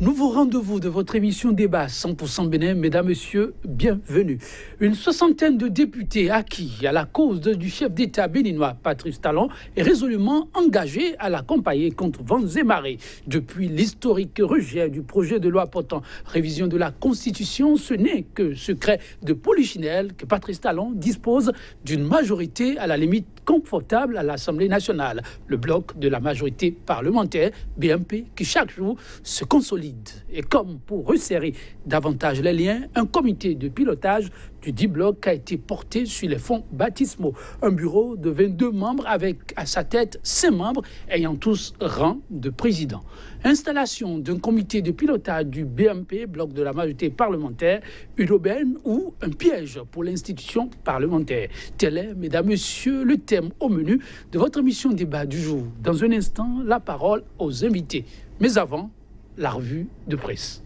Nouveau rendez-vous de votre émission Débat 100% Bénin. Mesdames, Messieurs, bienvenue. Une soixantaine de députés acquis à la cause du chef d'État béninois Patrice Talon est résolument engagé à l'accompagner contre vents et marées. Depuis l'historique rejet du projet de loi portant révision de la Constitution, ce n'est que secret de polichinelle que Patrice Talon dispose d'une majorité à la limite confortable à l'Assemblée nationale. Le bloc de la majorité parlementaire, BMP, qui chaque jour se consolide. Et comme pour resserrer davantage les liens, un comité de pilotage du 10 bloc a été porté sur les fonds baptismaux. Un bureau de 22 membres avec à sa tête 5 membres ayant tous rang de président. Installation d'un comité de pilotage du BMP, bloc de la majorité parlementaire, une aubaine ou un piège pour l'institution parlementaire. Tel est, mesdames, messieurs, le thème au menu de votre émission Débat du jour. Dans un instant, la parole aux invités. Mais avant, la revue de presse.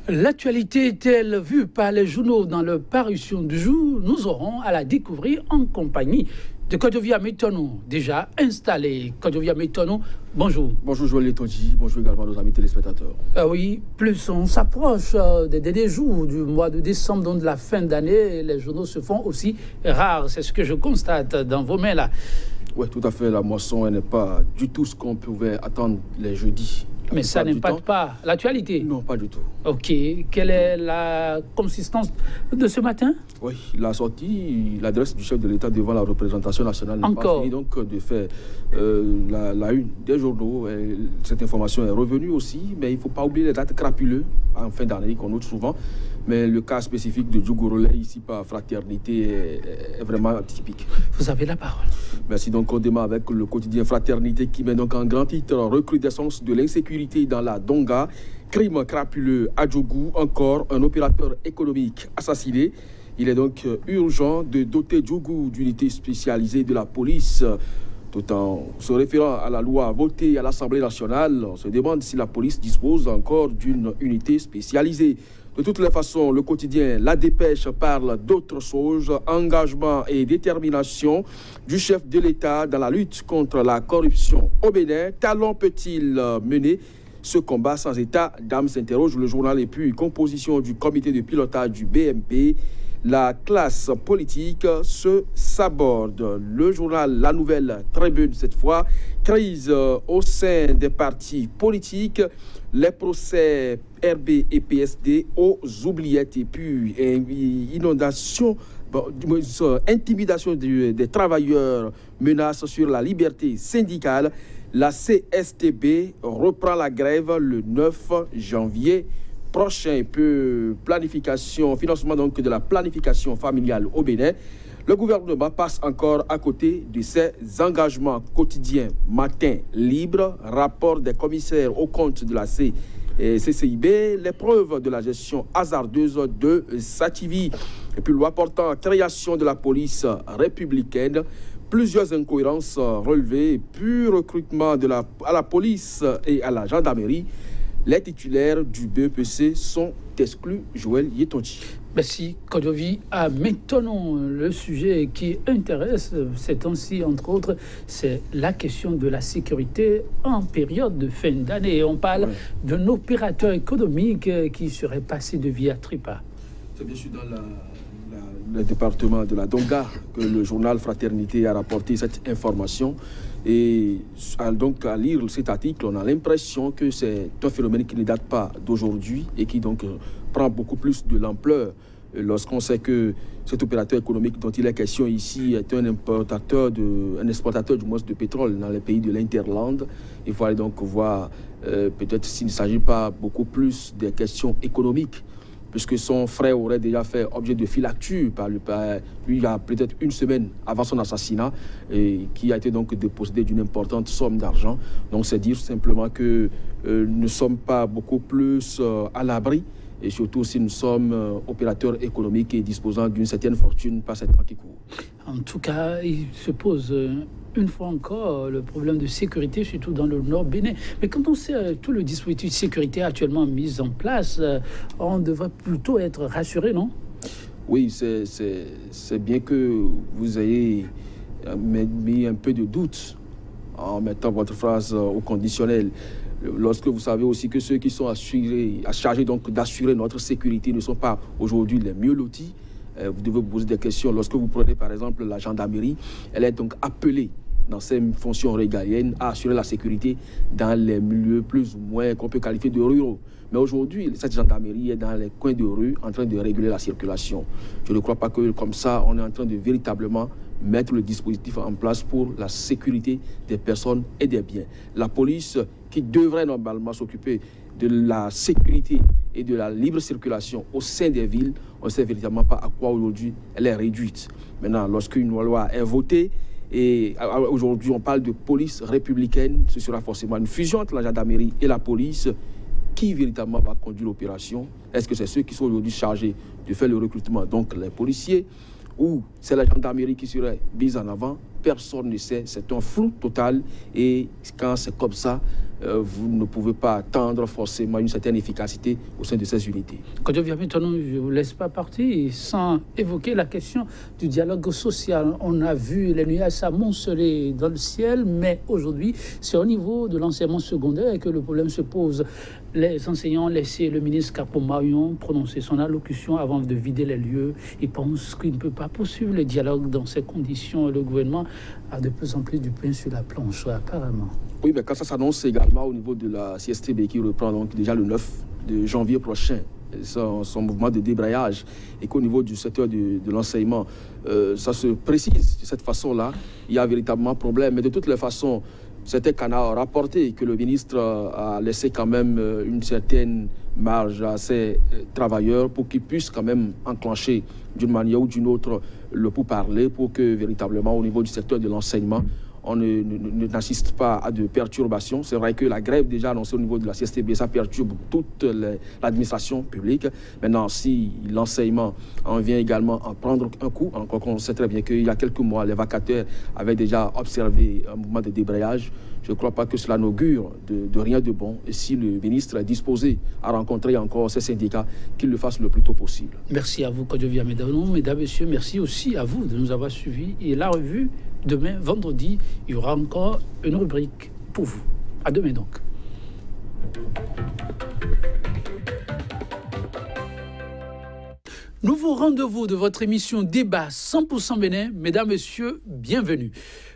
L'actualité est-elle vue par les journaux dans leur parution du jour? Nous aurons à la découvrir en compagnie de Kodovia Metonou, déjà installé. Kodovia Metonou, bonjour. Bonjour Joël Letonji, bonjour également nos amis téléspectateurs. Oui, plus on s'approche des derniers jours du mois de décembre, donc de la fin d'année, les journaux se font aussi rares. C'est ce que je constate dans vos mains là. Oui, tout à fait, la moisson n'est pas du tout ce qu'on pouvait attendre les jeudis. Mais ça n'impacte pas l'actualité? Non, pas du tout. Ok. Quelle est la consistance de ce matin? Oui, la sortie, l'adresse du chef de l'État devant la représentation nationale n'a pas fini donc de faire la une des journaux. Cette information est revenue aussi, mais il ne faut pas oublier les dates crapuleuses en fin d'année qu'on note souvent. Mais le cas spécifique de Djougorolé, ici par Fraternité, est vraiment typique. Vous avez la parole. Merci. Donc, on démarre avec le quotidien Fraternité qui met donc en grand titre recrudescence de l'insécurité dans la Donga. Crime crapuleux à Djougou, encore un opérateur économique assassiné. Il est donc urgent de doter Djougou d'unités spécialisées de la police. Tout en se référant à la loi votée à l'Assemblée nationale, on se demande si la police dispose encore d'une unité spécialisée. De toutes les façons, le quotidien La Dépêche parle d'autres choses, engagement et détermination du chef de l'État dans la lutte contre la corruption au Bénin. Talon peut-il mener ce combat sans état d'âme, s'interroge le journal. Et puis, composition du comité de pilotage du BMP. La classe politique se saborde. Le journal La Nouvelle Tribune, cette fois, crise au sein des partis politiques, les procès RB et PSD aux oubliettes et puis inondation, intimidation des travailleurs, menaces sur la liberté syndicale. La CSTB reprend la grève le 9 janvier prochain. Peu planification, financement donc de la planification familiale au Bénin. Le gouvernement passe encore à côté de ses engagements quotidiens. Matin libre, rapport des commissaires aux comptes de la CCIB, l'épreuve de la gestion hasardeuse de Sativi. Et puis loi portant création de la police républicaine. Plusieurs incohérences relevées, puis recrutement à la police et à la gendarmerie. Les titulaires du BEPC sont exclus. Joël Yetonji. Merci, Kodovi. Maintenant, le sujet qui intéresse ces temps-ci, entre autres, c'est la question de la sécurité en période de fin d'année. On parle d'un opérateur économique qui serait passé de vie à Tripa. C'est bien sûr dans le département de la Donga que le journal Fraternité a rapporté cette information. Et donc à lire cet article, on a l'impression que c'est un phénomène qui ne date pas d'aujourd'hui et qui donc prend beaucoup plus de l'ampleur lorsqu'on sait que cet opérateur économique dont il est question ici est un exportateur du moins de pétrole dans les pays de l'Interland. Il faut aller donc voir peut-être s'il ne s'agit pas beaucoup plus des questions économiques, puisque son frère aurait déjà fait objet de phylacture par lui il y a peut-être une semaine avant son assassinat, et qui a été donc dépossédé d'une importante somme d'argent. Donc c'est dire simplement que nous ne sommes pas beaucoup plus à l'abri, et surtout si nous sommes opérateurs économiques et disposant d'une certaine fortune par ces temps qui courent. En tout cas, il se pose une fois encore le problème de sécurité, surtout dans le nord Bénin. Mais quand on sait tout le dispositif de sécurité actuellement mis en place, on devrait plutôt être rassuré, non? Oui, c'est bien que vous ayez mis un peu de doute en mettant votre phrase au conditionnel. Lorsque vous savez aussi que ceux qui sont chargés donc d'assurer notre sécurité ne sont pas aujourd'hui les mieux lotis, vous devez vous poser des questions. Lorsque vous prenez par exemple la gendarmerie, elle est donc appelée dans ses fonctions régaliennes à assurer la sécurité dans les milieux plus ou moins qu'on peut qualifier de ruraux. Mais aujourd'hui, cette gendarmerie est dans les coins de rue en train de réguler la circulation. Je ne crois pas que comme ça, on est en train de véritablement mettre le dispositif en place pour la sécurité des personnes et des biens. La police, qui devrait normalement s'occuper de la sécurité et de la libre circulation au sein des villes, on ne sait véritablement pas à quoi aujourd'hui elle est réduite. Maintenant, lorsqu'une loi est votée, et aujourd'hui on parle de police républicaine, ce sera forcément une fusion entre la gendarmerie et la police. Qui véritablement va conduire l'opération? Est-ce que c'est ceux qui sont aujourd'hui chargés de faire le recrutement, donc les policiers, ou c'est la gendarmerie qui serait mise en avant? Personne ne sait, c'est un flou total, et quand c'est comme ça, vous ne pouvez pas attendre forcément une certaine efficacité au sein de ces unités. Quand je viens maintenant, je ne vous laisse pas partir sans évoquer la question du dialogue social. On a vu les nuages s'amonceler dans le ciel, mais aujourd'hui, c'est au niveau de l'enseignement secondaire que le problème se pose. Les enseignants laissaient le ministre Capomarion prononcer son allocution avant de vider les lieux. Ils pensent qu'il ne peut pas poursuivre le dialogue dans ces conditions. Le gouvernement a de plus en plus du pain sur la planche, apparemment. Oui, mais quand ça s'annonce également au niveau de la CSTB qui reprend donc déjà le 9 de janvier prochain son mouvement de débrayage, et qu'au niveau du secteur de l'enseignement, ça se précise de cette façon-là, il y a véritablement problème. Mais de toutes les façons, certains canards ont rapporté que le ministre a laissé quand même une certaine marge à ses travailleurs pour qu'ils puissent quand même enclencher d'une manière ou d'une autre le pourparler, pour que véritablement au niveau du secteur de l'enseignement, on n'assiste pas à de perturbations. C'est vrai que la grève déjà annoncée au niveau de la CSTB, ça perturbe toute l'administration publique. Maintenant, si l'enseignement en vient également en prendre un coup, encore qu'on sait très bien qu'il y a quelques mois, les vacataires avaient déjà observé un mouvement de débrayage, je ne crois pas que cela n'augure de rien de bon. Et si le ministre est disposé à rencontrer encore ces syndicats, qu'il le fasse le plus tôt possible. Merci à vous, Kodjovia Medano. Mesdames, Messieurs, merci aussi à vous de nous avoir suivis. Et la revue, demain, vendredi, il y aura encore une rubrique pour vous. À demain donc. Nouveau rendez-vous de votre émission Débat 100% Bénin. Mesdames, Messieurs, bienvenue.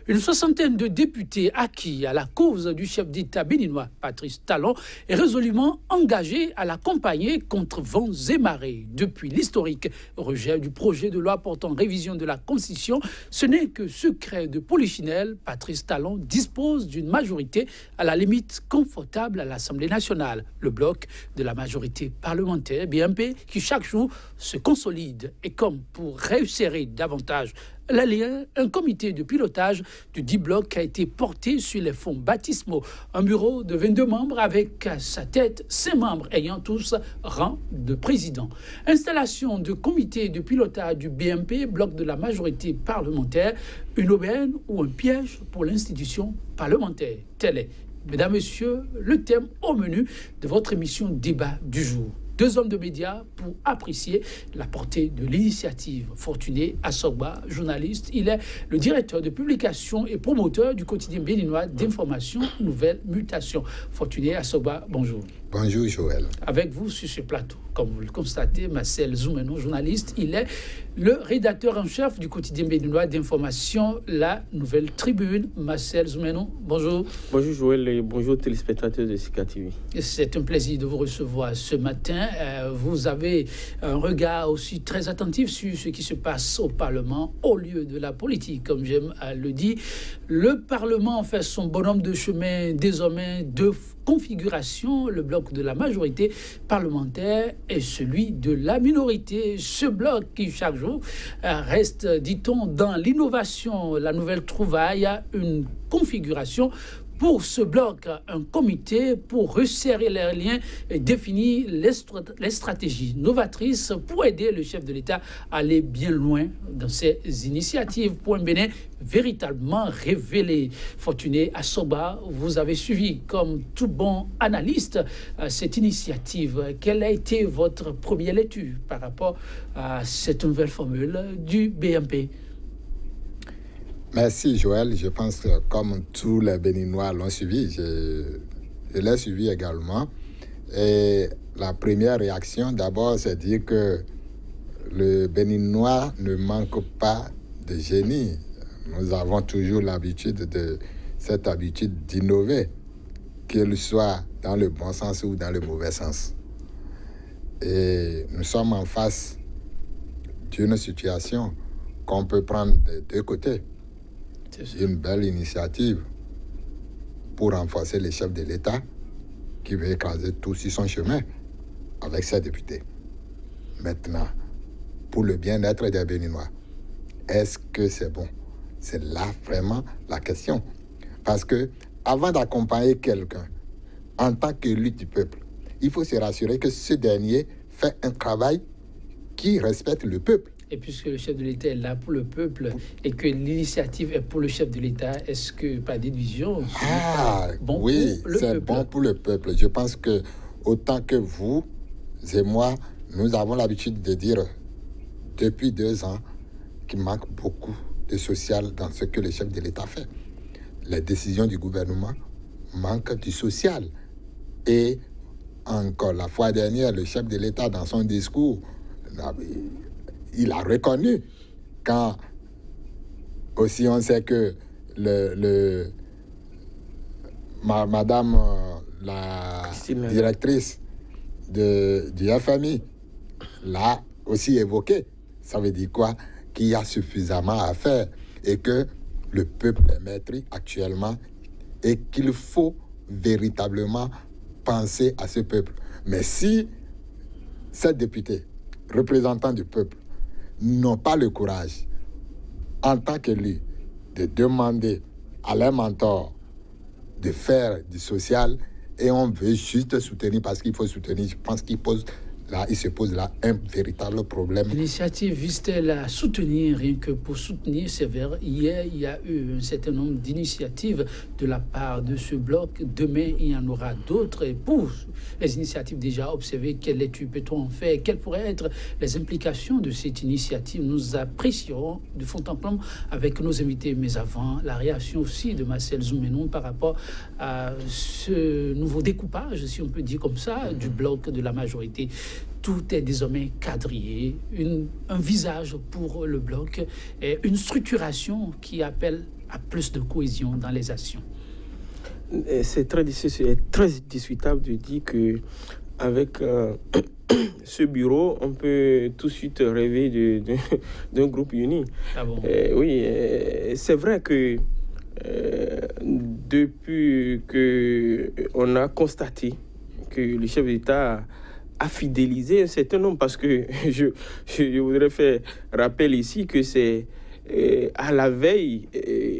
Une soixantaine de députés acquis à la cause du chef d'État béninois, Patrice Talon, est résolument engagé à l'accompagner contre vents et marées. Depuis l'historique rejet du projet de loi portant révision de la Constitution, ce n'est que secret de polichinelle. Patrice Talon dispose d'une majorité à la limite confortable à l'Assemblée nationale. Le bloc de la majorité parlementaire, BMP, qui chaque jour se consolide. Et comme pour réussir davantage l'alien, un comité de pilotage du 10 blocs a été porté sur les fonds baptismaux. Un bureau de 22 membres avec à sa tête 5 membres ayant tous rang de président. Installation de comité de pilotage du BMP, bloc de la majorité parlementaire, une aubaine ou un piège pour l'institution parlementaire. Tel est, mesdames, messieurs, le thème au menu de votre émission Débat du jour. 2 hommes de médias pour apprécier la portée de l'initiative. Fortuné Assogba, journaliste, il est le directeur de publication et promoteur du quotidien béninois d'information Nouvelle Mutation. Fortuné Assogba, bonjour. Bonjour Joël. Avec vous sur ce plateau, comme vous le constatez, Marcel Zoumeno, journaliste, il est le rédacteur en chef du quotidien béninois d'information La Nouvelle Tribune. Marcel Zoumeno, bonjour. Bonjour Joël et bonjour téléspectateurs de Sika TV. C'est un plaisir de vous recevoir ce matin. Vous avez un regard aussi très attentif sur ce qui se passe au Parlement, au lieu de la politique, comme j'aime le dire. Le Parlement fait son bonhomme de chemin désormais de configuration, le bloc de la majorité parlementaire et celui de la minorité. Ce bloc qui, chaque jour, reste, dit-on, dans l'innovation, la nouvelle trouvaille, une configuration. Pour ce bloc, un comité pour resserrer les liens et définir les stratégies novatrices pour aider le chef de l'État à aller bien loin dans ses initiatives pour un Bénin véritablement révélé. Fortuné Assogba, vous avez suivi comme tout bon analyste cette initiative. Quelle a été votre première lecture par rapport à cette nouvelle formule du BMP? Merci Joël. Je pense que comme tous les Béninois l'ont suivi, je l'ai suivi également. Et la première réaction, d'abord, c'est dire que le Béninois ne manque pas de génie. Nous avons toujours cette habitude d'innover, qu'il soit dans le bon sens ou dans le mauvais sens. Et nous sommes en face d'une situation qu'on peut prendre des deux côtés. Une belle initiative pour renforcer les chefs de l'État qui veut écraser tout sur son chemin avec ses députés. Maintenant, pour le bien-être des Béninois, est-ce que c'est bon? C'est là vraiment la question. Parce que avant d'accompagner quelqu'un en tant qu'élu du peuple, il faut se rassurer que ce dernier fait un travail qui respecte le peuple. Et puisque le chef de l'État est là pour le peuple et que l'initiative est pour le chef de l'État, est-ce que, par division, bon oui, c'est bon pour le peuple. Je pense que autant que vous et moi, nous avons l'habitude de dire depuis 2 ans qu'il manque beaucoup de social dans ce que le chef de l'État fait. Les décisions du gouvernement manquent du social. Et encore la fois dernière, le chef de l'État, dans son discours, il a reconnu quand aussi on sait que madame la directrice du FMI l'a aussi évoqué. Ça veut dire quoi? Qu'il y a suffisamment à faire et que le peuple est maître actuellement et qu'il faut véritablement penser à ce peuple. Mais si ces députés, représentants du peuple, n'ont pas le courage, en tant qu'élus, de demander à leurs mentors de faire du social et on veut juste soutenir parce qu'il faut soutenir, je pense qu'il se pose là un véritable problème. L'initiative vise-t-elle à soutenir, rien que pour soutenir, c'est vrai. Hier, il y a eu un certain nombre d'initiatives de la part de ce bloc. Demain, il y en aura d'autres. Et pour les initiatives déjà observées, quelle étude peut-on en faire? Quelles pourraient être les implications de cette initiative? Nous apprécierons de fond en comble avec nos invités. Mais avant, la réaction aussi de Marcel Zoumenon par rapport à ce nouveau découpage, si on peut dire comme ça, du bloc de la majorité. Tout est désormais quadrillé, un visage pour le bloc et une structuration qui appelle à plus de cohésion dans les actions. C'est très discutable de dire que avec ce bureau, on peut tout de suite rêver d'un groupe uni. Ah bon? Oui, c'est vrai que depuis qu'on a constaté que le chef d'État a fidélisé un certain nombre, parce que je voudrais faire rappel ici que c'est à la veille,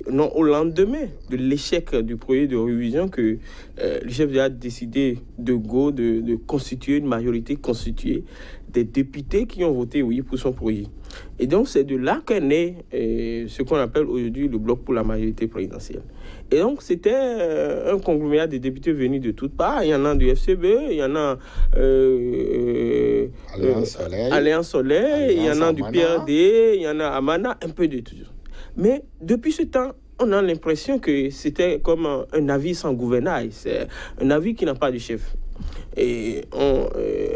non, au lendemain de l'échec du projet de révision que le chef d'État a décidé de constituer une majorité constituée des députés qui ont voté oui pour son projet. Et donc c'est de là qu'est né ce qu'on appelle aujourd'hui le bloc pour la majorité présidentielle. Et donc c'était un conglomérat de députés venus de toutes parts. Il y en a du FCB, il y en a Alliance Soleil, il y en a du PRD, il y en a Amana, un peu de tout. Mais depuis ce temps, on a l'impression que c'était comme un navire sans gouvernail. C'est un navire qui n'a pas de chef. Et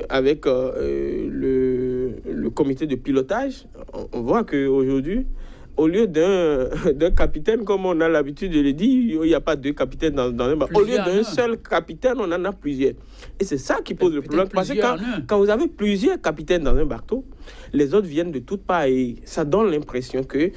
avec le comité de pilotage, on voit qu'aujourd'hui, au lieu d'un capitaine, comme on a l'habitude de le dire, il n'y a pas 2 capitaines dans un bateau. Au lieu d'un seul capitaine, on en a plusieurs. Et c'est ça qui pose le problème. Parce que quand vous avez plusieurs capitaines dans un bateau, les autres viennent de toutes parts et ça donne l'impression que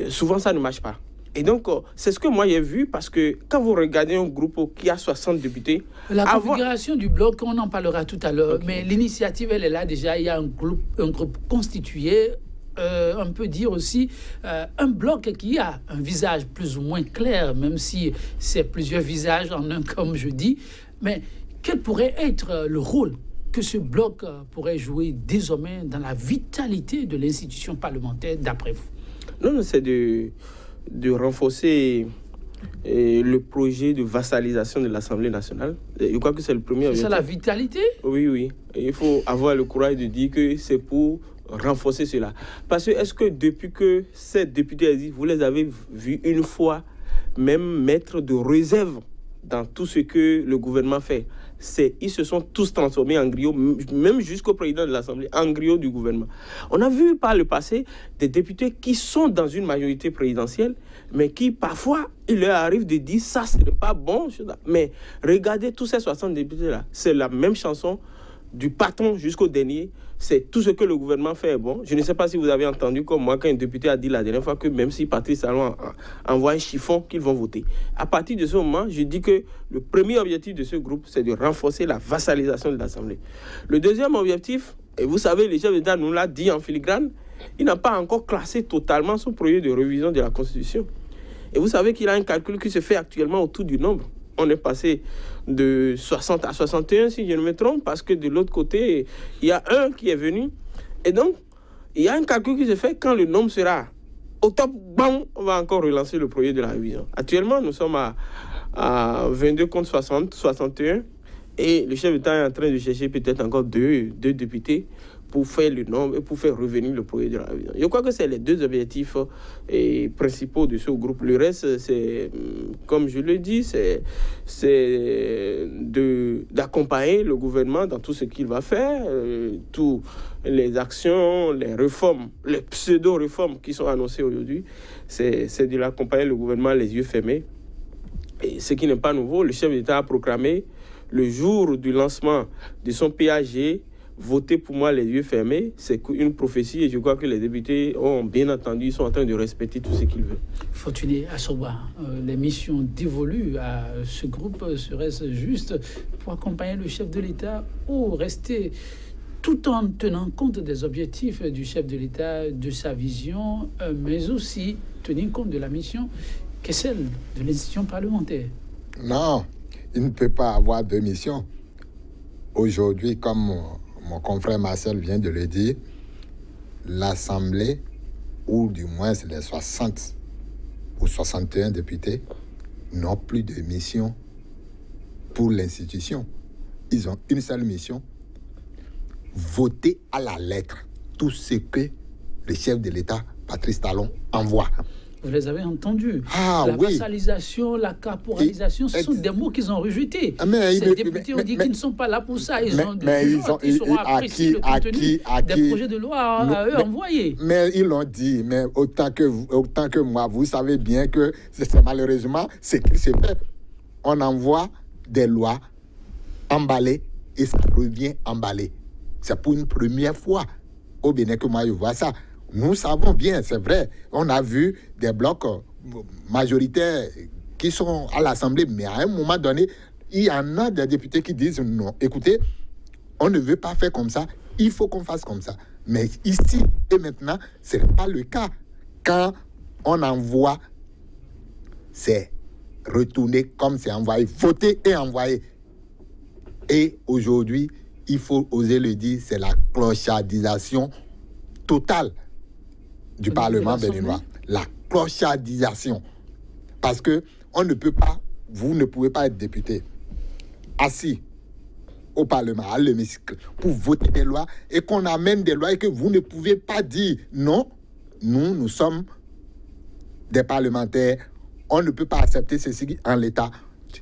souvent ça ne marche pas. Et donc, c'est ce que moi j'ai vu, parce que quand vous regardez un groupe qui a 60 députés... La configuration du bloc, on en parlera tout à l'heure, mais l'initiative, elle est là déjà. Il y a un groupe constitué, on peut dire aussi un bloc qui a un visage plus ou moins clair, même si c'est plusieurs visages en un, comme je dis. Mais quel pourrait être le rôle que ce bloc pourrait jouer désormais dans la vitalité de l'institution parlementaire, d'après vous? Non, c'est de renforcer le projet de vassalisation de l'Assemblée nationale. Je crois que c'est le premier. C'est ça la vitalité? Oui, oui. Et il faut avoir le courage de dire que c'est pour renforcer cela. Parce que est-ce que depuis que ces députés existent, vous les avez vus une fois même mettre de réserve dans tout ce que le gouvernement fait? Ils se sont tous transformés en griots, même jusqu'au président de l'Assemblée, en griots du gouvernement. On a vu par le passé des députés qui sont dans une majorité présidentielle, mais qui parfois, il leur arrive de dire ça, ce n'est pas bon. Mais regardez tous ces 60 députés-là, c'est la même chanson du patron jusqu'au dernier. C'est tout ce que le gouvernement fait est bon. Je ne sais pas si vous avez entendu comme moi quand un député a dit la dernière fois que même si Patrice Talon envoie un chiffon, qu'ils vont voter. À partir de ce moment, je dis que le premier objectif de ce groupe, c'est de renforcer la vassalisation de l'Assemblée. Le deuxième objectif, et vous savez, le chef d'État nous l'a dit en filigrane, il n'a pas encore classé totalement son projet de révision de la Constitution. Et vous savez qu'il a un calcul qui se fait actuellement autour du nombre. On est passé de 60 à 61, si je ne me trompe, parce que de l'autre côté, il y a un qui est venu. Et donc, il y a un calcul qui se fait quand le nombre sera au top, bam, on va encore relancer le projet de la révision. Actuellement, nous sommes à 22 contre 60, 61. Et le chef d'État est en train de chercher peut-être encore deux députés pour faire le nombre et pour faire revenir le projet de la révision. Je crois que c'est les deux objectifs principaux de ce groupe. Le reste, c'est, comme je le dis, c'est d'accompagner le gouvernement dans tout ce qu'il va faire, toutes les actions, les réformes, les pseudo-réformes qui sont annoncées aujourd'hui. C'est de l'accompagner le gouvernement les yeux fermés. Et ce qui n'est pas nouveau, le chef d'État a proclamé le jour du lancement de son PAG, voter pour moi les yeux fermés, c'est une prophétie et je crois que les députés ont bien entendu, ils sont en train de respecter tout ce qu'ils veulent. Fortuné Assoba, les missions dévolues à ce groupe seraient juste pour accompagner le chef de l'État ou rester tout en tenant compte des objectifs du chef de l'État, de sa vision, mais aussi tenir compte de la mission qui est celle de l'institution parlementaire? Non, il ne peut pas avoir deux missions. Aujourd'hui, comme mon confrère Marcel vient de le dire, l'Assemblée, ou du moins les 60 ou 61 députés, n'ont plus de mission pour l'institution. Ils ont une seule mission, voter à la lettre tout ce que le chef de l'État, Patrice Talon, envoie. Vous les avez entendus. La vassalisation, la caporalisation, ce sont des mots qu'ils ont rejetés. Ces députés ont dit qu'ils ne sont pas là pour ça. Ils seront appréciés le contenu des projets de loi à eux envoyés. Mais ils l'ont dit, mais autant que moi, vous savez bien que c'est malheureusement ce qui se fait. On envoie des lois emballées et ça revient emballé. C'est pour une première fois au Bénin que moi je vois ça. Nous savons bien, c'est vrai, on a vu des blocs majoritaires qui sont à l'Assemblée, mais à un moment donné, il y en a des députés qui disent non, écoutez, on ne veut pas faire comme ça, il faut qu'on fasse comme ça. Mais ici et maintenant, ce n'est pas le cas. Quand on envoie, c'est retourner comme c'est envoyé, voter et envoyer. Et aujourd'hui, il faut oser le dire, c'est la clochardisation totale du Parlement béninois. La clochardisation. Parce que on ne peut pas, vous ne pouvez pas être député assis au Parlement, à l'hémicycle, pour voter des lois et qu'on amène des lois et que vous ne pouvez pas dire non, nous sommes des parlementaires, on ne peut pas accepter ceci en l'état,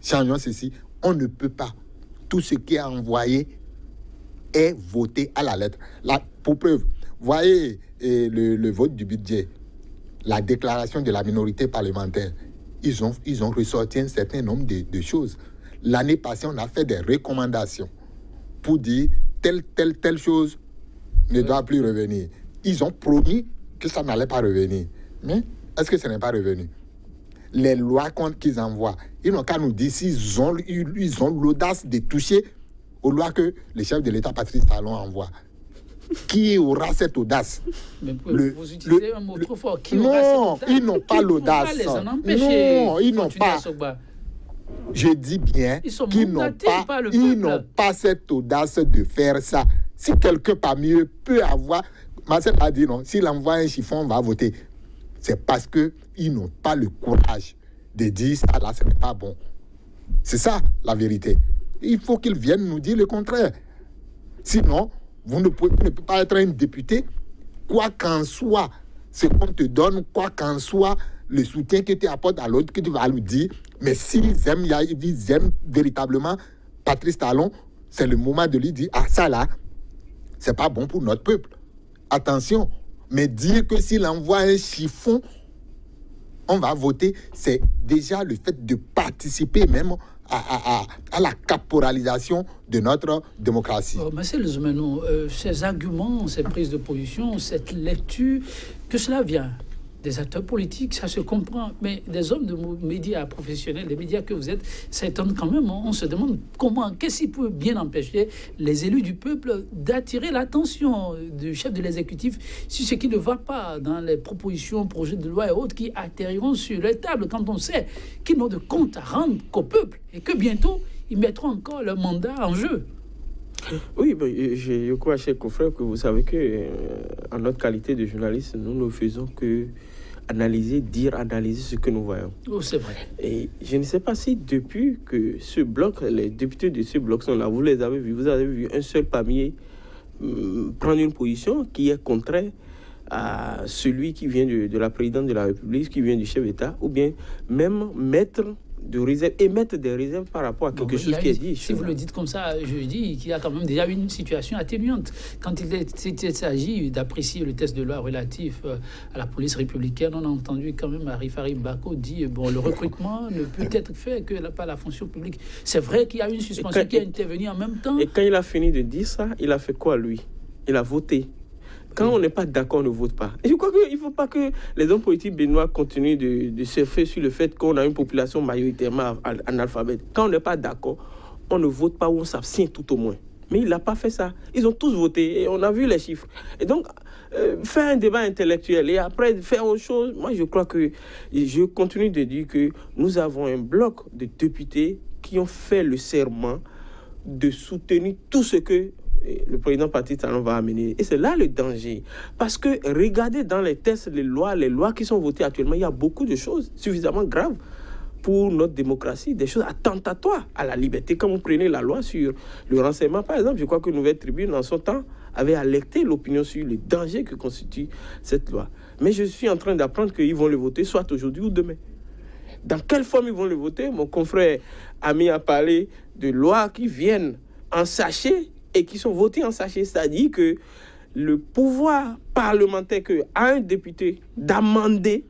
changeons ceci, on ne peut pas. Tout ce qui est envoyé est voté à la lettre. Là, pour preuve, voyez le vote du budget, la déclaration de la minorité parlementaire, ils ont ressorti un certain nombre de choses. L'année passée, on a fait des recommandations pour dire telle chose ne doit plus revenir. Ils ont promis que ça n'allait pas revenir. Mais est-ce que ça n'est pas revenu? Les lois qu'ils envoient, ils n'ont qu'à nous dire s'ils ont l'audace de toucher aux lois que le chef de l'État, Patrice Talon, envoie. Qui aura cette audace? Mais vous utilisez un mot trop fort. Non, ils n'ont pas l'audace. Non, ils n'ont pas. Je dis bien qu'ils n'ont pas cette audace de faire ça. Si quelqu'un parmi eux peut avoir... Marcel a dit non, s'il envoie un chiffon, on va voter. C'est parce qu'ils n'ont pas le courage de dire ça, là, ce n'est pas bon. C'est ça, la vérité. Il faut qu'ils viennent nous dire le contraire. Sinon, vous ne pouvez pas être un député quoi qu'en soit ce qu'on te donne, quoi qu'en soit le soutien que tu apportes à l'autre, que tu vas lui dire, mais s'ils aiment véritablement Patrice Talon, c'est le moment de lui dire, ah ça là, c'est pas bon pour notre peuple. Attention, mais dire que s'il envoie un chiffon, on va voter, c'est déjà le fait de participer même à la caporalisation de notre démocratie. Marcel Zoumenou, ces arguments, ces prises de position, cette lecture, que cela vient des acteurs politiques, ça se comprend, mais des hommes de médias professionnels, des médias que vous êtes, ça étonne quand même. On se demande comment, qu'est-ce qui peut bien empêcher les élus du peuple d'attirer l'attention du chef de l'exécutif sur ce qui ne va pas dans les propositions, projets de loi et autres qui atterriront sur les tables quand on sait qu'ils n'ont de compte à rendre qu'au peuple et que bientôt, ils mettront encore leur mandat en jeu. Oui, ben, je crois, chers confrères, que vous savez que en notre qualité de journaliste, nous ne faisons que analyser ce que nous voyons. Oh, c'est vrai. Et je ne sais pas si depuis que ce bloc, les députés de ce bloc sont là, vous les avez vus, vous avez vu un seul parmi prendre une position qui est contraire à celui qui vient de la présidente de la République, qui vient du chef d'État, ou bien même mettre des réserves par rapport à quelque chose qui est dit. Si vous le dites comme ça, je dis qu'il y a quand même déjà une situation atténuante. Quand il s'agit d'apprécier le test de loi relatif à la police républicaine, on a entendu quand même Arifari Bako dire bon, le recrutement ne peut être fait que par la fonction publique. C'est vrai qu'il y a une suspension qui est intervenue en même temps. Et quand il a fini de dire ça, il a fait quoi, lui? Il a voté. Quand on n'est pas d'accord, on ne vote pas. Et je crois qu'il ne faut pas que les hommes politiques béninois continuent de surfer sur le fait qu'on a une population majoritairement analphabète. Quand on n'est pas d'accord, on ne vote pas ou on s'abstient tout au moins. Mais il n'a pas fait ça. Ils ont tous voté et on a vu les chiffres. Et donc, faire un débat intellectuel et après faire autre chose, moi je crois que je continue de dire que nous avons un bloc de députés qui ont fait le serment de soutenir tout ce que le président Patrice Talon va amener. Et c'est là le danger. Parce que regardez dans les tests, les lois qui sont votées actuellement, il y a beaucoup de choses suffisamment graves pour notre démocratie, des choses attentatoires à la liberté. Quand vous prenez la loi sur le renseignement, par exemple, je crois que Nouvelle Tribune, en son temps, avait alerté l'opinion sur les dangers que constitue cette loi. Mais je suis en train d'apprendre qu'ils vont le voter soit aujourd'hui ou demain. Dans quelle forme ils vont le voter? Mon confrère Ami a parlé de lois qui viennent en sachet et qui sont votées en sachet, c'est-à-dire que le pouvoir parlementaire que a un député d'amender,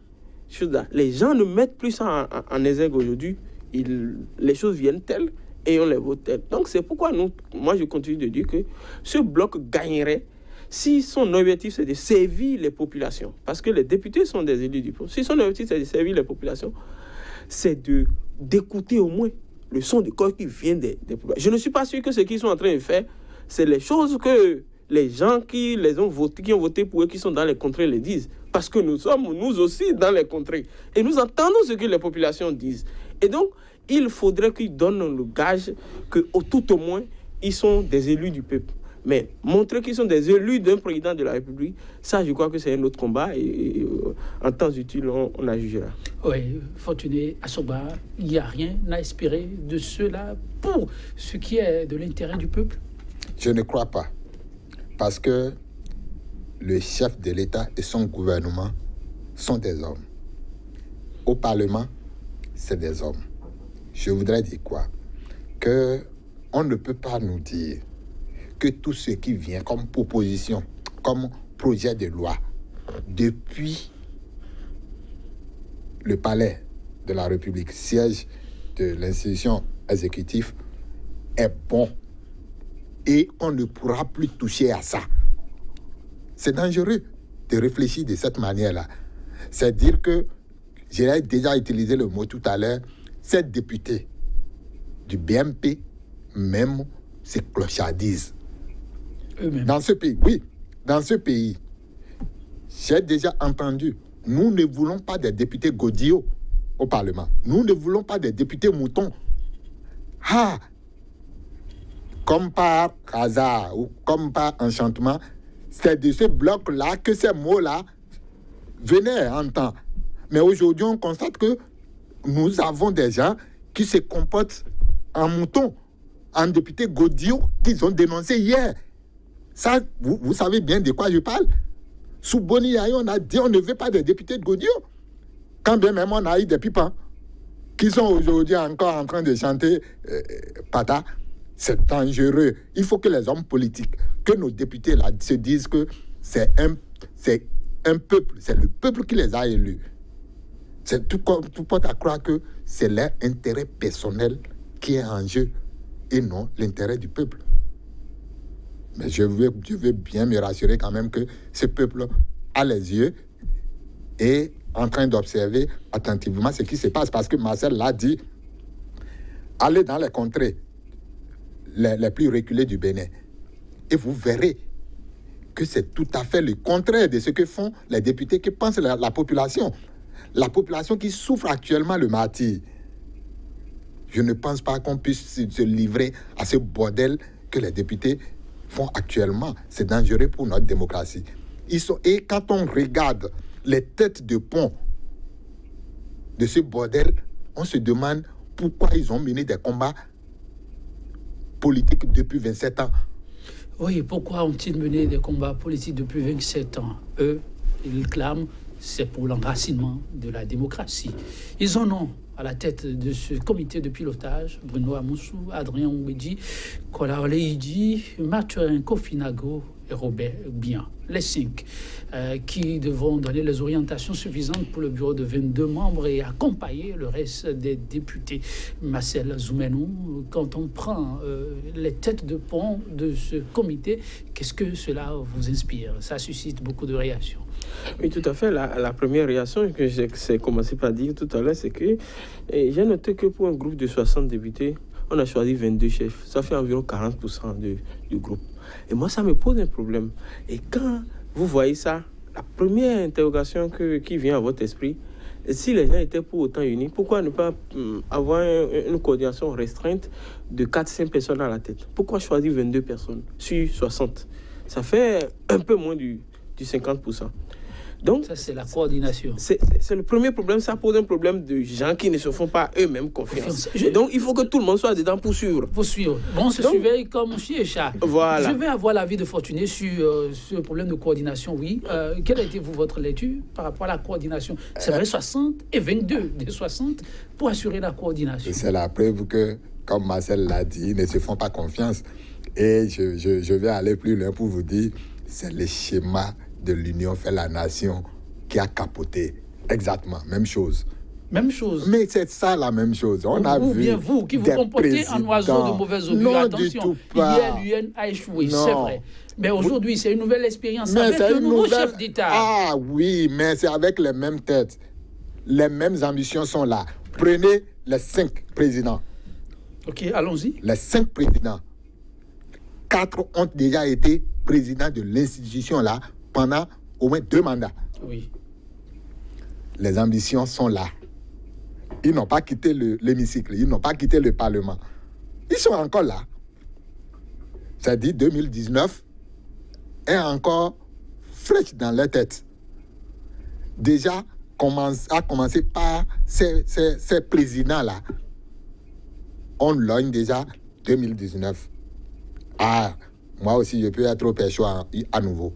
les gens ne mettent plus ça en exergue aujourd'hui. Les choses viennent telles et on les vote telles. Donc c'est pourquoi moi je continue de dire que ce bloc gagnerait si son objectif c'est de servir les populations. Parce que les députés sont des élus du peuple. Si son objectif c'est de servir les populations, c'est d'écouter au moins le son du corps qui vient des populations. Je ne suis pas sûr que ce qu'ils sont en train de faire, c'est les choses que les gens qui ont voté pour eux, qui sont dans les contrées, les disent. Parce que nous sommes, nous aussi, dans les contrées. Et nous entendons ce que les populations disent. Et donc, il faudrait qu'ils donnent le gage que, tout au moins, ils sont des élus du peuple. Mais montrer qu'ils sont des élus d'un président de la République, ça, je crois que c'est un autre combat. Et en temps utile, on la jugera. Oui, Fortuné Assoba, il n'y a rien à espérer de cela pour ce qui est de l'intérêt du peuple? Je ne crois pas. Parce que le chef de l'État et son gouvernement sont des hommes. Au Parlement, c'est des hommes. Je voudrais dire quoi? On ne peut pas nous dire que tout ce qui vient comme proposition, comme projet de loi, depuis le palais de la République, siège de l'institution exécutive, est bon. Et on ne pourra plus toucher à ça. C'est dangereux de réfléchir de cette manière-là. C'est dire que, j'ai déjà utilisé le mot tout à l'heure, ces députés du BMP, même, c'est clochardise. Dans ce pays, oui, dans ce pays, j'ai déjà entendu, nous ne voulons pas des députés godillots au Parlement. Nous ne voulons pas des députés moutons. Ah! Comme par hasard ou comme par enchantement, c'est de ce bloc-là que ces mots-là venaient en temps. Mais aujourd'hui, on constate que nous avons des gens qui se comportent en moutons, en députés godillots qu'ils ont dénoncés hier. Ça, vous savez bien de quoi je parle. Sous Boni Yaye, on a dit on ne veut pas des députés de Godio. Quand bien même on a eu des pipins qui sont aujourd'hui encore en train de chanter Pata. C'est dangereux. Il faut que les hommes politiques, que nos députés là, se disent que c'est un peuple, c'est le peuple qui les a élus. C'est tout porte à croire que c'est leur intérêt personnel qui est en jeu et non l'intérêt du peuple. Mais je veux bien me rassurer quand même que ce peuple a les yeux et en train d'observer attentivement ce qui se passe. Parce que Marcel l'a dit, allez dans les contrées les plus reculées du Bénin et vous verrez que c'est tout à fait le contraire de ce que font les députés qui pensent la population. La population qui souffre actuellement le martyre. Je ne pense pas qu'on puisse se livrer à ce bordel que les députés font actuellement. C'est dangereux pour notre démocratie. Et quand on regarde les têtes de pont de ce bordel, on se demande pourquoi ils ont mené des combats politiques depuis 27 ans. Oui, pourquoi ont-ils mené des combats politiques depuis 27 ans? Eux, ils clament, c'est pour l'enracinement de la démocratie. Ils en ont à la tête de ce comité de pilotage Bruno Amoussou, Adrien Ouedi, Kola Oleidi, Mathurin Kofinago et Robert Bian. Les 5 qui devront donner les orientations suffisantes pour le bureau de 22 membres et accompagner le reste des députés. Marcel Zoumenou, quand on prend les têtes de pont de ce comité, qu'est-ce que cela vous inspire? Ça suscite beaucoup de réactions. Oui, tout à fait. La première réaction que j'ai commencé par dire tout à l'heure, c'est que j'ai noté que pour un groupe de 60 députés, on a choisi 22 chefs. Ça fait environ 40% du groupe. Et moi, ça me pose un problème. Et quand vous voyez ça, la première interrogation qui vient à votre esprit, si les gens étaient pour autant unis, pourquoi ne pas avoir une coordination restreinte de 4-5 personnes à la tête? Pourquoi choisir 22 personnes sur 60? Ça fait un peu moins du 50%. Donc, ça, c'est la coordination. C'est le premier problème. Ça pose un problème de gens qui ne se font pas eux-mêmes confiance. Donc, il faut que tout le monde soit dedans pour suivre. Pour suivre. Bon, on se surveille comme chien et chat. Voilà. Je vais avoir l'avis de Fortuné sur ce problème de coordination, oui. Quelle a été votre lecture par rapport à la coordination? C'est vrai, 60 et 22 des 60 pour assurer la coordination. C'est la preuve que, comme Marcel l'a dit, ils ne se font pas confiance. Et je vais aller plus loin pour vous dire, c'est le schéma de l'Union fait la nation qui a capoté. Exactement, même chose. Même chose. Mais c'est ça la même chose. On a vu bien vous qui vous comportez en oiseau de mauvaise augure. Non, attention, du tout pas. Hier, l'UN a échoué, c'est vrai. Mais aujourd'hui, c'est une nouvelle expérience avec le nouveau chef d'État. Ah oui, mais c'est avec les mêmes têtes. Les mêmes ambitions sont là. Prenez les 5 présidents. Ok, allons-y. Les 5 présidents. 4 ont déjà été présidents de l'institution là pendant au moins 2 mandats. Oui. Les ambitions sont là. Ils n'ont pas quitté l'hémicycle, ils n'ont pas quitté le Parlement. Ils sont encore là. C'est-à-dire 2019 est encore fraîche dans leur tête. Déjà, à commencer par ces présidents-là. On logne déjà 2019. Ah, moi aussi, je peux être au pécho à nouveau.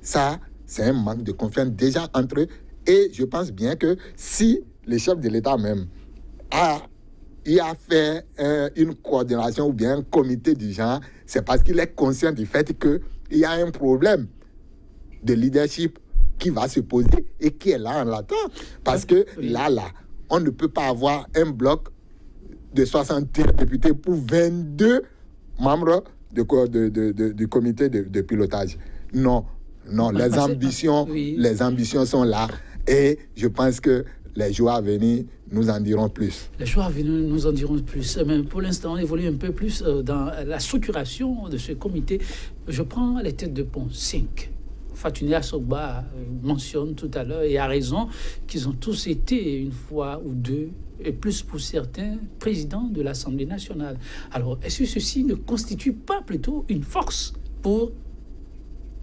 Ça, c'est un manque de confiance déjà entre eux. Et je pense bien que si le chef de l'État même a fait une coordination ou bien un comité du genre, c'est parce qu'il est conscient du fait qu'il y a un problème de leadership qui va se poser et qui est là en l'attente. Parce que là, on ne peut pas avoir un bloc de 61 députés pour 22 membres du comité de pilotage. Non, les ambitions sont là et je pense que les jours à venir nous en diront plus. Les jours à venir nous en diront plus. Mais pour l'instant, on évolue un peu plus dans la structuration de ce comité. Je prends les têtes de pont 5. Fortuné Asogba mentionne tout à l'heure et a raison qu'ils ont tous été une fois ou deux, et plus pour certains, présidents de l'Assemblée nationale. Alors, est-ce que ceci ne constitue pas plutôt une force pour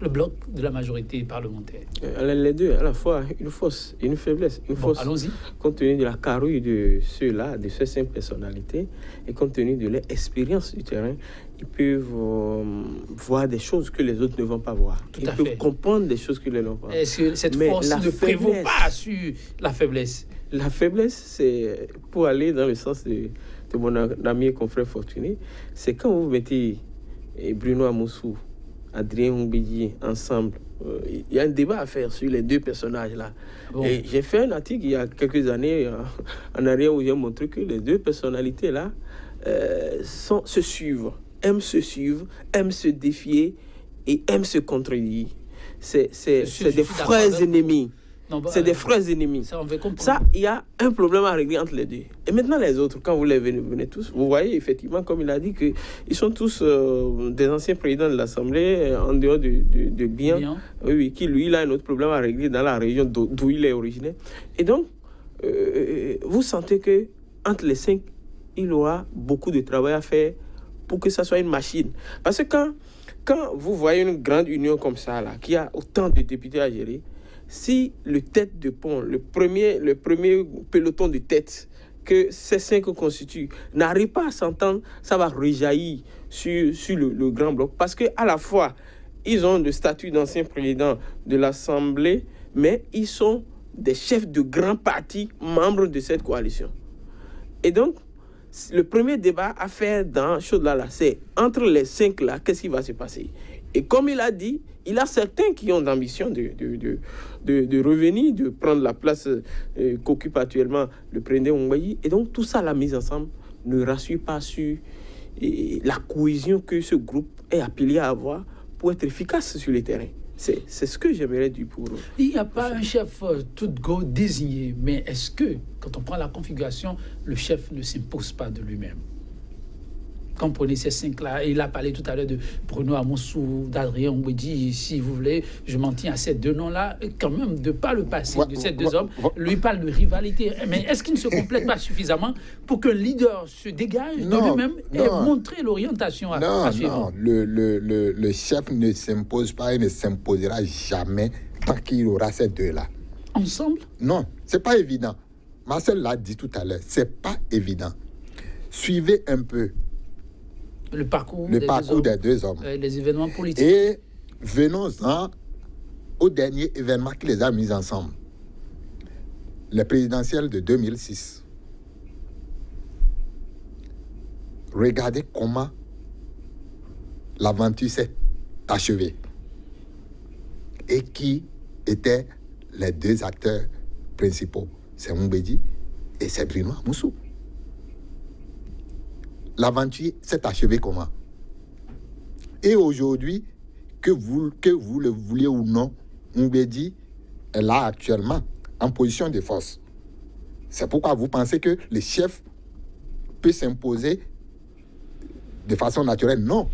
le bloc de la majorité parlementaire? Les deux, à la fois, une force et une faiblesse. Une force, allons-y. Compte tenu de la carrure de ceux-là, de ces 5 personnalités, et compte tenu de leur expérience du terrain, ils peuvent voir des choses que les autres ne vont pas voir. Ils peuvent comprendre des choses que les autres ne vont pas voir. Est-ce que cette force ne prévaut pas sur la faiblesse? La faiblesse, c'est, pour aller dans le sens de mon ami et confrère Fortuné, c'est quand vous mettez Bruno Amoussou, Adrien Oumbédi ensemble. Il y a un débat à faire sur les deux personnages-là. Bon. Et j'ai fait un article il y a quelques années en arrière où j'ai montré que les deux personnalités-là se suivent, aiment se défier et aiment se contredire. C'est des frères ennemis. C'est des frères ennemis. Ça, il y a un problème à régler entre les deux. Et maintenant, les autres, quand vous les venez tous, vous voyez effectivement, comme il a dit, qu'ils sont tous des anciens présidents de l'Assemblée, en dehors de Bian. Oui, qui, lui, il a un autre problème à régler dans la région d'où il est originaire. Et donc, vous sentez que entre les 5, il aura beaucoup de travail à faire pour que ça soit une machine. Parce que quand vous voyez une grande union comme ça, là, qui a autant de députés à gérer, si le tête de pont, le premier peloton de tête que ces 5 constituent n'arrive pas à s'entendre, ça va rejaillir sur le grand bloc. Parce qu'à la fois, ils ont le statut d'anciens présidents de l'Assemblée, mais ils sont des chefs de grands partis membres de cette coalition. Et donc, le premier débat à faire dans chose-là, c'est entre les 5 là, qu'est-ce qui va se passer? Et comme il a dit, il y a certains qui ont l'ambition de revenir, de prendre la place qu'occupe actuellement le président Oumbédi. Et donc, tout ça, la mise ensemble, ne rassure pas sur la cohésion que ce groupe est appelé à avoir pour être efficace sur le terrain. C'est ce que j'aimerais dire pour eux. Il n'y a pas un chef tout go désigné, mais est-ce que, quand on prend la configuration, le chef ne s'impose pas de lui-même? Comprenez ces 5-là. Il a parlé tout à l'heure de Bruno Amoussou, d'Adrien Oumbédi. Si vous voulez, je m'en tiens à ces 2 noms-là. Quand même, de par le passé de ces 2 hommes, lui parle de rivalité. Mais est-ce qu'il ne se complète pas suffisamment pour qu'un leader se dégage de lui-même et montrer l'orientation à suivre? Non, le chef ne s'impose pas et ne s'imposera jamais tant qu'il aura ces 2-là. Ensemble? Non, c'est pas évident. Marcel l'a dit tout à l'heure, c'est pas évident. Suivez un peu le parcours des 2 hommes. Les événements politiques. Et venons-en au dernier événement qui les a mis ensemble. Les présidentielles de 2006. Regardez comment l'aventure s'est achevée. Et qui étaient les 2 acteurs principaux? C'est Oumbédi et c'est Bruno Amoussou. L'aventure s'est achevée comment? Et aujourd'hui, que vous le vouliez ou non, Oumbédi est là actuellement en position de force. C'est pourquoi vous pensez que le chef peut s'imposer de façon naturelle? Non.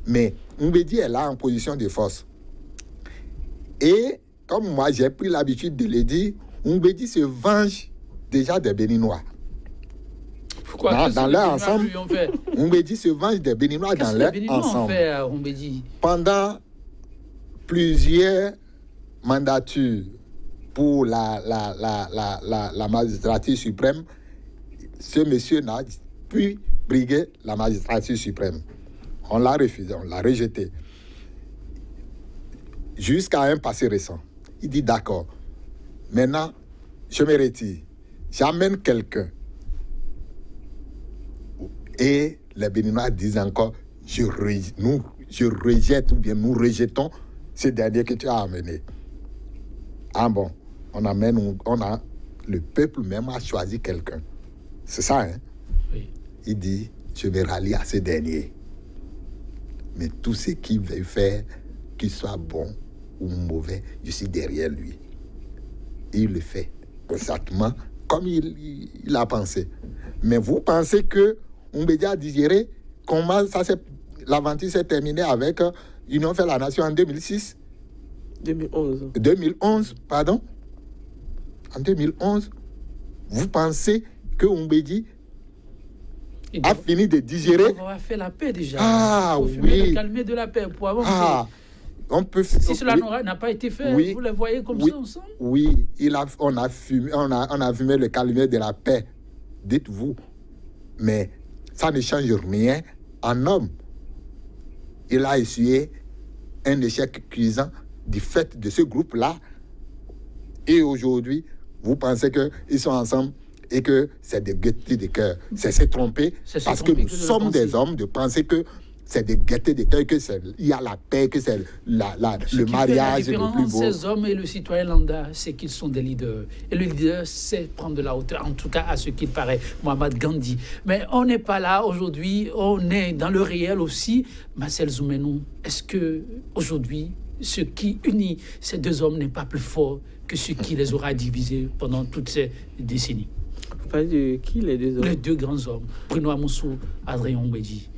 Mais Oumbédi est là en position de force. Et comme moi, j'ai pris l'habitude de le dire, Oumbédi se venge déjà des Béninois. Pourquoi dans leur ensemble, Oumbédi se venge des Béninois dans leur ensemble. Pendant plusieurs mandatures pour la magistrature suprême, ce monsieur n'a pu briguer la magistrature suprême. On l'a refusé, on l'a rejeté. Jusqu'à un passé récent. Il dit d'accord. Maintenant, je me retire. J'amène quelqu'un. Et les Béninois disent encore, je rejette ou bien nous rejetons ce dernier que tu as amené. Ah bon, le peuple même a choisi quelqu'un. C'est ça, hein? Oui. Il dit, je vais rallier à ce dernier. Mais tout ce qu'il veut faire, qu'il soit bon ou mauvais, je suis derrière lui. Et il le fait exactement comme il a pensé. Mais vous pensez que Oumbédi a digéré comment l'aventure s'est terminée avec Union fait la Nation en 2006? 2011, pardon. En 2011, vous pensez que Oumbédi a fini de digérer? On va faire la paix déjà. Ah il faut oui. calmer de la paix pour avancer. On peut, si cela n'a pas été fait, oui, vous les voyez comme ça ensemble? Oui, on a fumé le calumet de la paix, dites-vous. Mais ça ne change rien en homme. Il a essuyé un échec cuisant du fait de ce groupe-là. Et aujourd'hui, vous pensez qu'ils sont ensemble et que c'est des gaietés de cœur. C'est se tromper, parce que nous sommes des hommes, de penser que c'est des gaietés de cœur, qu'il y a la paix, que c'est le mariage le plus beau. Ces hommes et le citoyen lambda, c'est qu'ils sont des leaders. Et le leader sait prendre de la hauteur, en tout cas à ce qu'il paraît, Mohamed Gandhi. Mais on n'est pas là aujourd'hui, on est dans le réel aussi. Marcel Zoumenou, est-ce que aujourd'hui, ce qui unit ces deux hommes n'est pas plus fort que ce qui les aura divisés pendant toutes ces décennies? Vous parlez de qui, les deux hommes? Les deux grands hommes, Bruno Amoussou, Adrien Mbedji.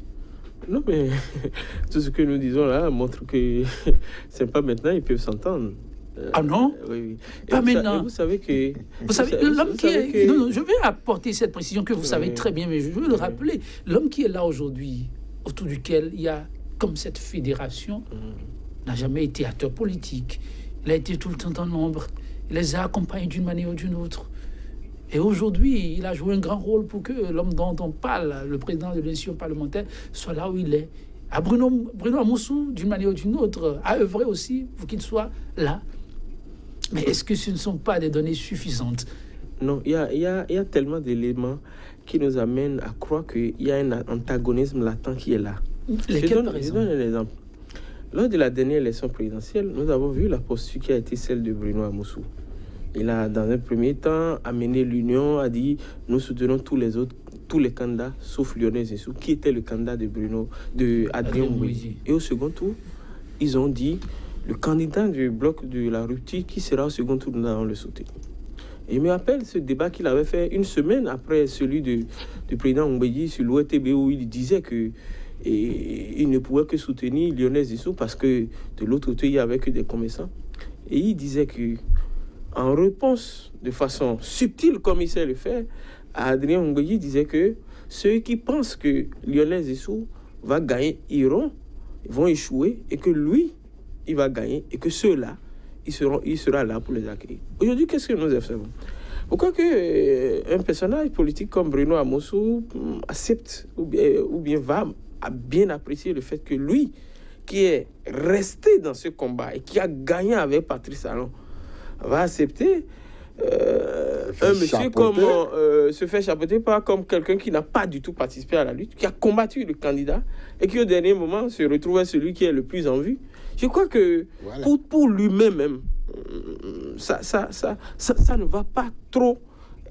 Non, mais tout ce que nous disons là montre que c'est pas maintenant, ils peuvent s'entendre. Ah non? Oui. Pas maintenant. Vous savez que... Vous savez, l'homme qui est... Non, je vais apporter cette précision que vous savez très bien, mais je veux le rappeler. L'homme qui est là aujourd'hui, autour duquel il y a comme cette fédération, n'a jamais été acteur politique. Il a été tout le temps dans l'ombre. Il les a accompagnés d'une manière ou d'une autre. Et aujourd'hui, il a joué un grand rôle pour que l'homme dont on parle, le président de l'institution parlementaire, soit là où il est. À Bruno Amoussou, d'une manière ou d'une autre, a œuvré aussi pour qu'il soit là. Mais est-ce que ce ne sont pas des données suffisantes? Non, il y a tellement d'éléments qui nous amènent à croire qu'il y a un antagonisme latent qui est là. Je donne un exemple. Lors de la dernière élection présidentielle, nous avons vu la posture qui a été celle de Bruno Amoussou. Il a, dans un premier temps, amené l'union, a dit « Nous soutenons tous les candidats, sauf Lionel Zissou, qui était le candidat de Adrien Mbedji. » Et au second tour, ils ont dit « Le candidat du bloc de la rupture, qui sera au second tour, nous allons le soutenir. » Et je me rappelle ce débat qu'il avait fait une semaine après celui du président Mbedji sur l'OETB, où il disait que il ne pouvait que soutenir Lionel Zissou parce que de l'autre côté, il n'y avait que des commerçants. Et il disait que en réponse de façon subtile, comme il sait le faire, Adrien Mbedji disait que ceux qui pensent que Lionel Zissou va gagner iront, vont échouer, et que lui, il va gagner, et que ceux-là, il sera là pour les accueillir. Aujourd'hui, qu'est-ce que nous observons? Pourquoi un personnage politique comme Bruno Amoussou accepte ou bien va bien apprécier le fait que lui, qui est resté dans ce combat et qui a gagné avec Patrice Talon, va accepter un monsieur comme se fait chapeauter par comme quelqu'un qui n'a pas du tout participé à la lutte, qui a combattu le candidat et qui au dernier moment se retrouve celui qui est le plus en vue. Je crois que voilà, pour lui-même, ça ne va pas trop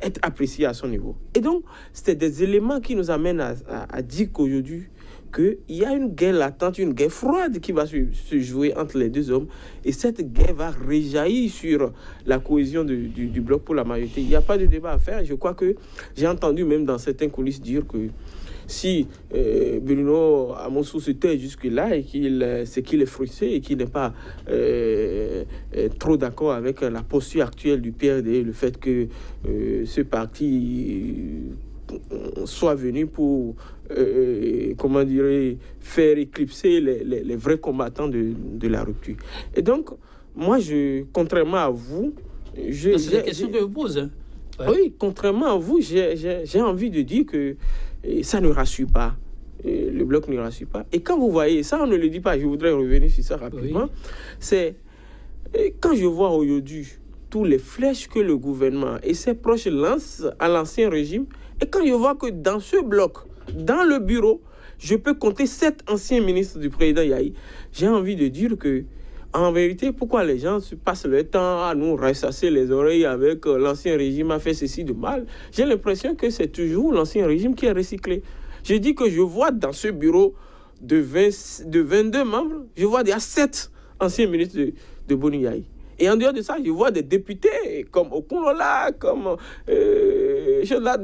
être apprécié à son niveau. Et donc, c'était des éléments qui nous amènent à dire qu'aujourd'hui, qu'il y a une guerre latente, une guerre froide qui va se jouer entre les deux hommes. Et cette guerre va réjaillir sur la cohésion du bloc pour la majorité. Il n'y a pas de débat à faire. Je crois que j'ai entendu même dans certains coulisses dire que si Bruno Amoussou se tait jusque-là et qu'il est frustré et qu'il n'est pas trop d'accord avec la posture actuelle du PRD, le fait que ce parti soit venu pour comment dirais, faire éclipser les vrais combattants de la rupture. Et donc, moi, contrairement à vous... C'est la question que je pose. Hein. Ouais. Oui, contrairement à vous, j'ai envie de dire que ça ne rassure pas. Le bloc ne rassure pas. Et quand vous voyez, ça on ne le dit pas, je voudrais revenir sur ça rapidement, oui. C'est quand je vois aujourd'hui tous les flèches que le gouvernement et ses proches lancent à l'ancien régime, et quand je vois que dans ce bloc, dans le bureau, je peux compter 7 anciens ministres du président Yahi, j'ai envie de dire que, en vérité, pourquoi les gens se passent le temps à nous ressasser les oreilles avec l'ancien régime a fait ceci de mal? J'ai l'impression que c'est toujours l'ancien régime qui est recyclé. Je dis que je vois dans ce bureau de 22 membres, je vois déjà 7 anciens ministres de Boni Yahi. Et en dehors de ça, je vois des députés comme Okunola, comme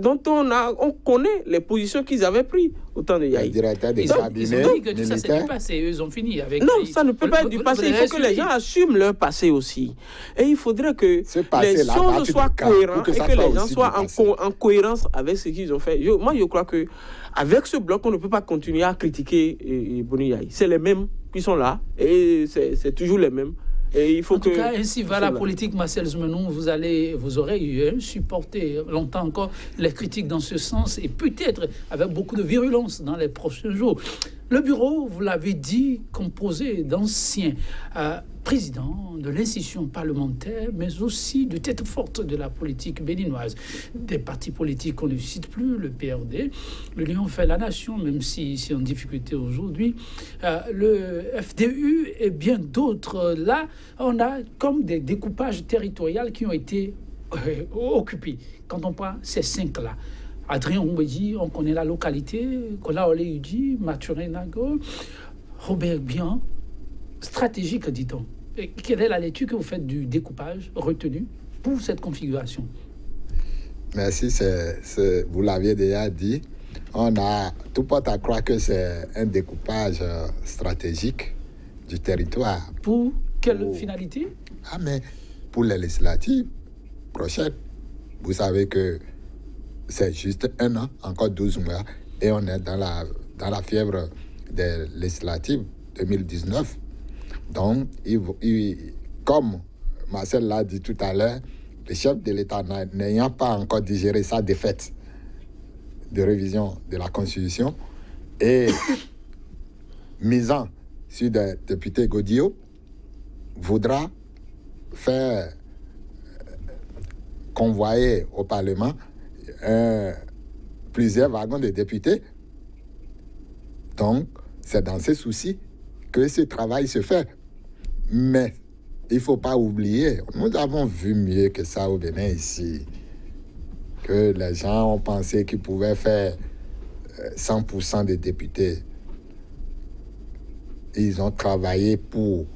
dont on connaît les positions qu'ils avaient prises au temps de Yahi. Les directeurs des cabinets ils ont dit que ça c'est du passé, ils ont fini avec... Non, ça ne peut pas être du passé, il faut que les gens assument leur passé aussi. Et il faudrait que les choses soient cohérentes et que les gens soient en cohérence avec ce qu'ils ont fait. Moi, je crois que avec ce bloc, on ne peut pas continuer à critiquer Boni Yahi. C'est les mêmes qui sont là, et c'est toujours les mêmes. Et il faut en tout cas, ainsi va la politique, Marcel Zmenou. Vous aurez supporté longtemps encore les critiques dans ce sens, et peut-être avec beaucoup de virulence dans les prochains jours. Le bureau, vous l'avez dit, composé d'anciens présidents de l'institution parlementaire, mais aussi de têtes fortes de la politique béninoise. Des partis politiques qu'on ne cite plus, le PRD, l'Union fait la nation, même si c'est en difficulté aujourd'hui, le FDU et bien d'autres. Là, on a comme des découpages territoriaux qui ont été occupés. Quand on prend ces 5-là, Adrien Oumbédi, on connaît la localité, Kola Oleudi, Mathurin Nago, Robert Bian, stratégique, dit-on. Et quelle est la lecture que vous faites du découpage retenu pour cette configuration? Merci, vous l'aviez déjà dit. Tout porte à croire que c'est un découpage stratégique du territoire. Pour quelle finalité? Mais pour les législatives prochaines. Vous savez que c'est juste 1 an, encore 12 mois, et on est dans la fièvre des législatives 2019. Donc, comme Marcel l'a dit tout à l'heure, le chef de l'État n'ayant pas encore digéré sa défaite de révision de la Constitution et misant sur des députés Godillot, voudra faire convoyer au Parlement plusieurs wagons de députés. Donc, c'est dans ces soucis que ce travail se fait. Mais il ne faut pas oublier, nous avons vu mieux que ça au Bénin ici, que les gens ont pensé qu'ils pouvaient faire 100% des députés. Ils ont travaillé pour,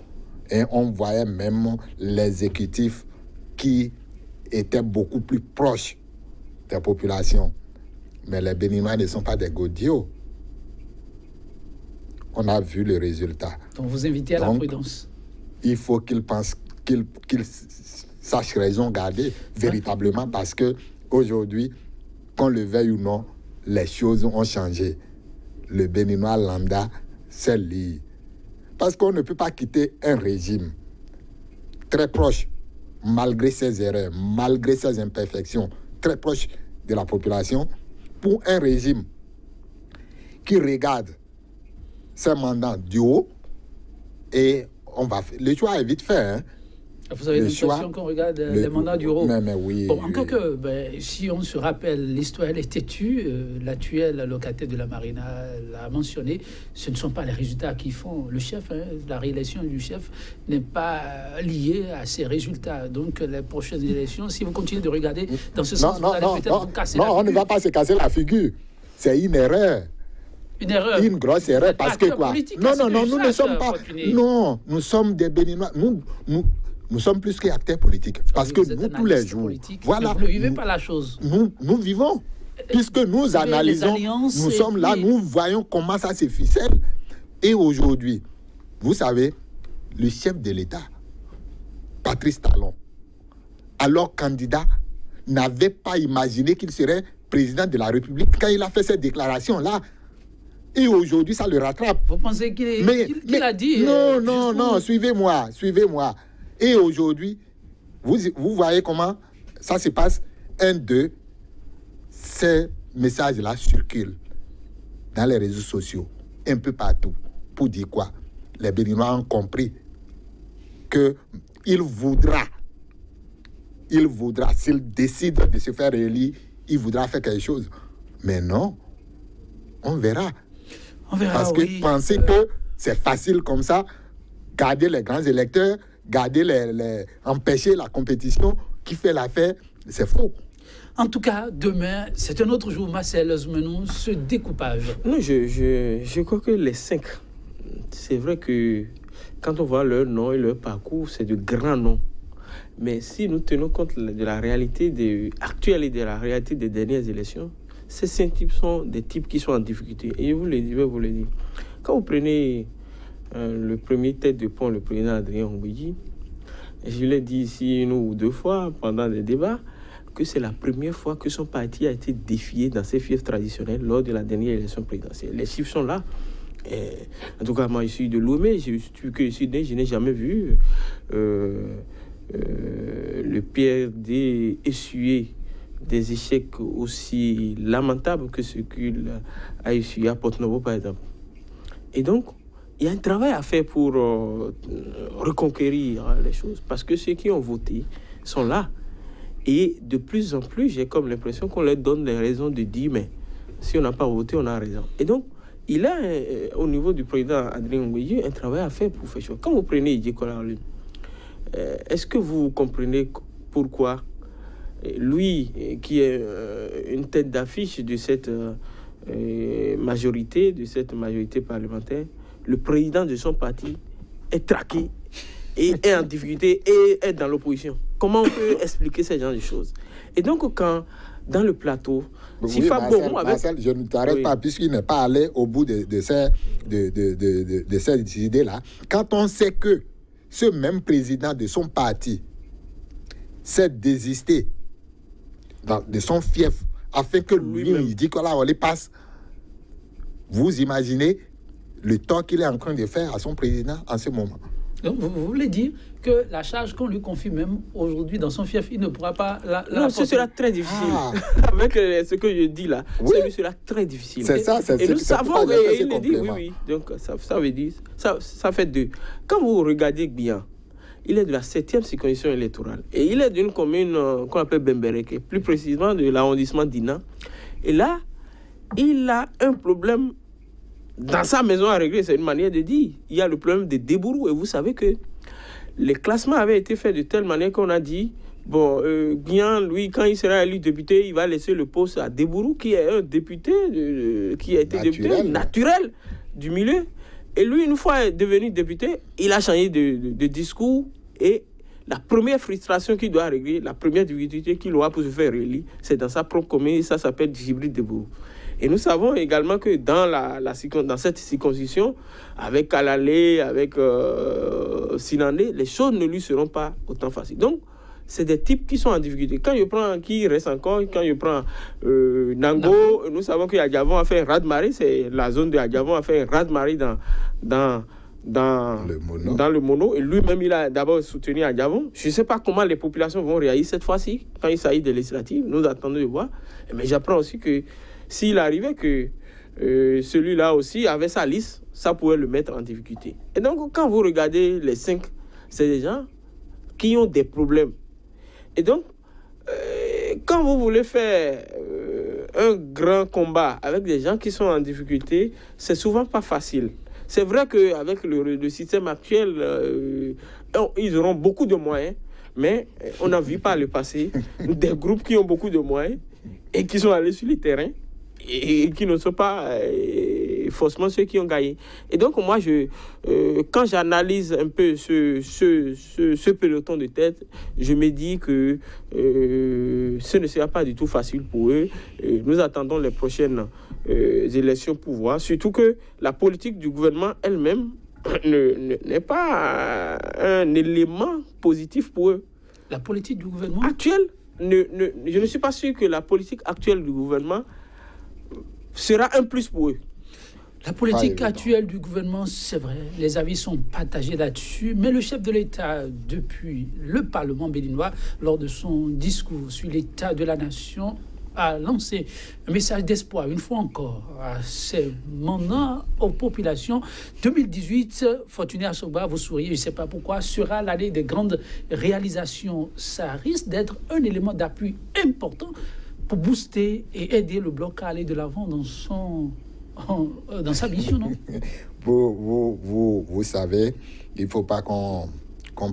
et on voyait même l'exécutif qui était beaucoup plus proche des populations. Mais les Béninois ne sont pas des godillots. On a vu le résultat. Donc vous invitez à la prudence. Il faut qu'ils pensent, qu'ils sachent raison garder véritablement, parce que aujourd'hui, qu'on le veuille ou non, les choses ont changé. Le Béninois lambda s'est lié. Parce qu'on ne peut pas quitter un régime très proche, malgré ses erreurs, malgré ses imperfections, très proche de la population, pour un régime qui regarde ses mandats du haut, et le choix est vite fait. Hein. Vous avez l'impression qu'on regarde les mandats du haut. Mais oui. Bon, encore que, si on se rappelle, l'histoire elle est têtue. L'actuel locataire de la Marina l'a mentionné. Ce ne sont pas les résultats qui font le chef. La réélection du chef n'est pas liée à ces résultats. Donc, les prochaines élections, si vous continuez de regarder dans ce sens, vous allez peut-être vous casser la figure. Non, on ne va pas se casser la figure. C'est une erreur. Une erreur. Une grosse erreur. Parce que quoi? Non, nous ne sommes pas. Non, nous sommes des Béninois. Nous sommes plus qu'acteurs politiques. Parce que nous, tous les jours, voilà, vous ne vivez pas la chose. Nous vivons. Puisque nous analysons, nous sommes là, nous voyons comment ça se ficelle. Et aujourd'hui, vous savez, le chef de l'État, Patrice Talon, alors candidat, n'avait pas imaginé qu'il serait président de la République quand il a fait cette déclaration-là. Et aujourd'hui, ça le rattrape. Vous pensez qu'il a dit... Non, suivez-moi. Et aujourd'hui, vous voyez comment ça se passe. Ces messages-là circulent dans les réseaux sociaux, un peu partout, pour dire quoi? Les Béninois ont compris qu'il voudra, s'il décide de se faire élire, il voudra faire quelque chose. Mais non, on verra. Parce que penser que c'est facile comme ça, garder les grands électeurs, empêcher la compétition qui fait l'affaire, c'est faux. En tout cas, demain, c'est un autre jour, Marcel Zmenou, ce découpage. Non, je crois que les 5, c'est vrai que quand on voit leur nom et leur parcours, c'est de grands noms. Mais si nous tenons compte de la réalité actuelle et de la réalité des dernières élections, ces 5 types sont des types qui sont en difficulté. Et je vais vous le dire. Quand vous prenez le premier tête de pont, le président Adrien Oumbédi, je l'ai dit ici 1 ou 2 fois pendant des débats, que c'est la première fois que son parti a été défié dans ses fiefs traditionnels lors de la dernière élection présidentielle. Les chiffres sont là. En tout cas, moi, je suis de Lomé, je n'ai jamais vu le PRD essuyer des échecs aussi lamentables que ce qu'il a essuyé à Porto-Novo, par exemple. Et donc, il y a un travail à faire pour reconquérir les choses, parce que ceux qui ont voté sont là. Et de plus en plus, j'ai comme l'impression qu'on leur donne les raisons de dire, mais si on n'a pas voté, on a raison. Et donc, il a, au niveau du président Adrien Ngouillet, un travail à faire pour faire chose. Quand vous prenez Idjé Kolarlu, est-ce que vous comprenez pourquoi lui, qui est une tête d'affiche de cette majorité parlementaire, le président de son parti est traqué et est en difficulté et est dans l'opposition? Comment on peut expliquer ce genre de choses? Et donc, quand dans le plateau, si Marcel, je ne t'arrête pas, puisqu'il n'est pas allé au bout de ces idées-là. Quand on sait que ce même président de son parti s'est désisté de son fief afin que lui, il dit que là, on les passe, vous imaginez le temps qu'il est en train de faire à son président en ce moment. Donc, vous voulez dire que la charge qu'on lui confie même aujourd'hui dans son fief, il ne pourra pas non, ce sera très difficile. Avec ce que je dis là, ce sera très difficile. C'est ça, et nous savons, et il le dit, oui. Donc, ça veut dire, ça fait deux. Quand vous regardez bien, il est de la 7e circonscription électorale. Et il est d'une commune qu'on appelle Bembereke, plus précisément de l'arrondissement d'Ina. Et là, il a un problème dans sa maison à régler, c'est une manière de dire. Il y a le problème des débourous. Et vous savez que les classements avaient été faits de telle manière qu'on a dit, bon, Guian, lui, quand il sera élu député, il va laisser le poste à Débourou, qui est un député, qui a été député naturel du milieu. Et lui, une fois devenu député, il a changé de discours. Et la première frustration qu'il doit régler, la première difficulté qu'il aura pour se faire réélire, c'est dans sa propre commune, ça s'appelle Djibril Débourou. Et nous savons également que dans cette circoncision, avec Kalalé, avec Sinandé, les choses ne lui seront pas autant faciles. Donc, c'est des types qui sont en difficulté. Quand je prends qui reste encore, quand je prends Nango, nous savons que Adjavon a fait un raz-de-marée, c'est la zone de Adjavon a fait un raz-de-marée dans le mono. Et lui-même, il a d'abord soutenu Adjavon. Je ne sais pas comment les populations vont réagir cette fois-ci, quand il s'agit des législatives. Nous attendons de voir. Mais j'apprends aussi que s'il arrivait que celui-là aussi avait sa liste, ça pourrait le mettre en difficulté. Et donc, quand vous regardez les 5, c'est des gens qui ont des problèmes. Et donc, quand vous voulez faire un grand combat avec des gens qui sont en difficulté, c'est souvent pas facile. C'est vrai qu'avec le système actuel, ils auront beaucoup de moyens, mais on a vu par le passé des groupes qui ont beaucoup de moyens et qui sont allés sur le terrain et qui ne sont pas forcément ceux qui ont gagné. Et donc, moi, quand j'analyse un peu ce peloton de tête, je me dis que ce ne sera pas du tout facile pour eux. Nous attendons les prochaines élections pour voir, surtout que la politique du gouvernement elle-même n'est pas un élément positif pour eux. La politique du gouvernement actuelle, je ne suis pas sûr que la politique actuelle du gouvernement sera un plus pour eux. La politique actuelle du gouvernement, c'est vrai, les avis sont partagés là-dessus, mais le chef de l'État, depuis le Parlement béninois, lors de son discours sur l'état de la nation, a lancé un message d'espoir, une fois encore, à ses mandats aux populations. 2018, Fortuné Assoba, vous souriez, je ne sais pas pourquoi, sera l'année des grandes réalisations. Ça risque d'être un élément d'appui important pour booster et aider le bloc à aller de l'avant dans sa mission, non? Vous savez, il ne faut pas qu'on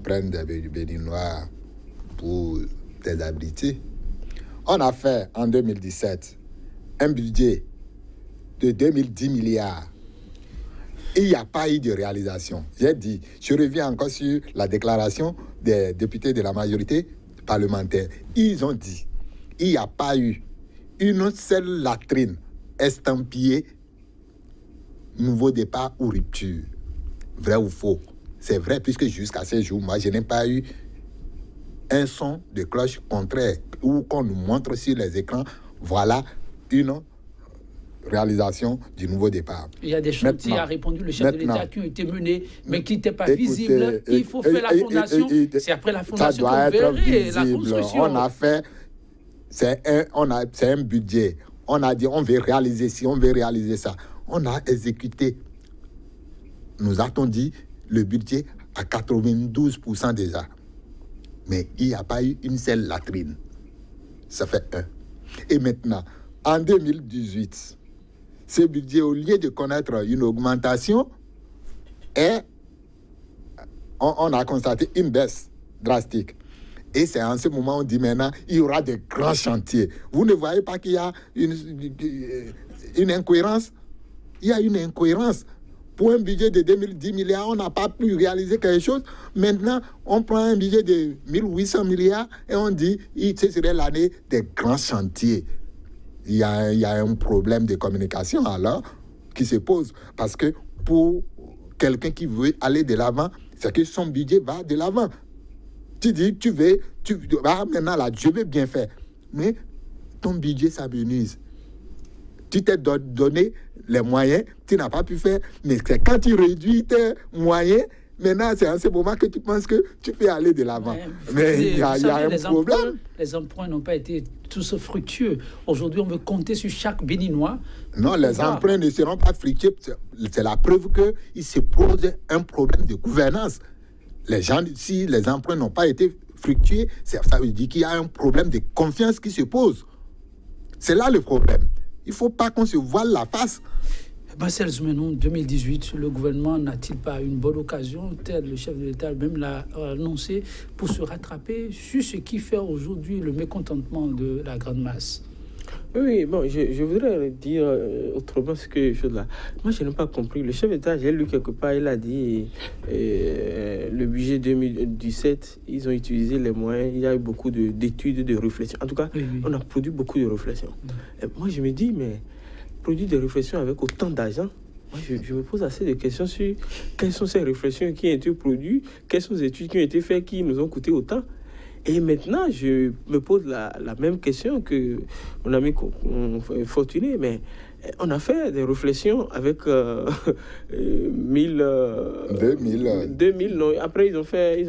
prenne des Béninois pour des abrutis. On a fait en 2017 un budget de 2010 milliards. Il n'y a pas eu de réalisation. J'ai dit, je reviens encore sur la déclaration des députés de la majorité parlementaire. Ils ont dit, il n'y a pas eu une seule latrine estampillée nouveau départ ou rupture. Vrai ou faux? C'est vrai, puisque jusqu'à ce jour, moi, je n'ai pas eu un son de cloche contraire ou qu'on nous montre sur les écrans, voilà une réalisation du nouveau départ. Il y a des chantiers, a répondu le chef de l'État, qui ont été menés, mais qui n'étaient pas visibles. Il faut faire la fondation. C'est après la fondation qu'on verrait la construction. On a fait, c'est un budget. On a dit, on veut réaliser ci, on veut réaliser ça. On a exécuté, nous a-t-on dit, le budget à 92% déjà. Mais il n'y a pas eu une seule latrine. Ça fait 1. Et maintenant, en 2018, ce budget, au lieu de connaître une augmentation, on a constaté une baisse drastique. Et c'est en ce moment où on dit maintenant, il y aura de grands chantiers. Vous ne voyez pas qu'il y a une incohérence? Il y a une incohérence. Pour un budget de 2010 milliards, on n'a pas pu réaliser quelque chose. Maintenant, on prend un budget de 1800 milliards et on dit que ce serait l'année des grands chantiers. Il y a un problème de communication alors qui se pose. Parce que pour quelqu'un qui veut aller de l'avant, c'est que son budget va de l'avant. Tu dis, maintenant là, je vais bien faire. Mais ton budget s'amenuise. Tu t'es donné les moyens, tu n'as pas pu faire. Mais c'est quand tu réduis tes moyens, maintenant, c'est en ce moment que tu penses que tu peux aller de l'avant. Mais il y a un problème. Les emprunts n'ont pas été tous fructueux. Aujourd'hui, on veut compter sur chaque Béninois. Non, les emprunts ne seront pas fructueux. C'est la preuve qu'il se pose un problème de gouvernance. Les gens, si les emprunts n'ont pas été fructueux, ça veut dire qu'il y a un problème de confiance qui se pose. C'est là le problème. Il ne faut pas qu'on se voile la face. Marcel Zoumenou, 2018, le gouvernement n'a-t-il pas une bonne occasion, tel le chef de l'État même l'a annoncé, pour se rattraper sur ce qui fait aujourd'hui le mécontentement de la grande masse? Oui, bon, je voudrais dire autrement ce que je là. Moi, je n'ai pas compris. Le chef d'État, j'ai lu quelque part, il a dit le budget 2017, ils ont utilisé les moyens, il y a eu beaucoup d'études, de réflexions. En tout cas, on a produit beaucoup de réflexions. Et moi, je me dis, mais produire des réflexions avec autant d'argent, moi, je me pose assez de questions sur quelles sont ces réflexions qui ont été produites, quelles sont les études qui ont été faites, qui nous ont coûté autant. Et maintenant, je me pose la même question que mon ami Fortuné, mais on a fait des réflexions avec 2000, non, après ils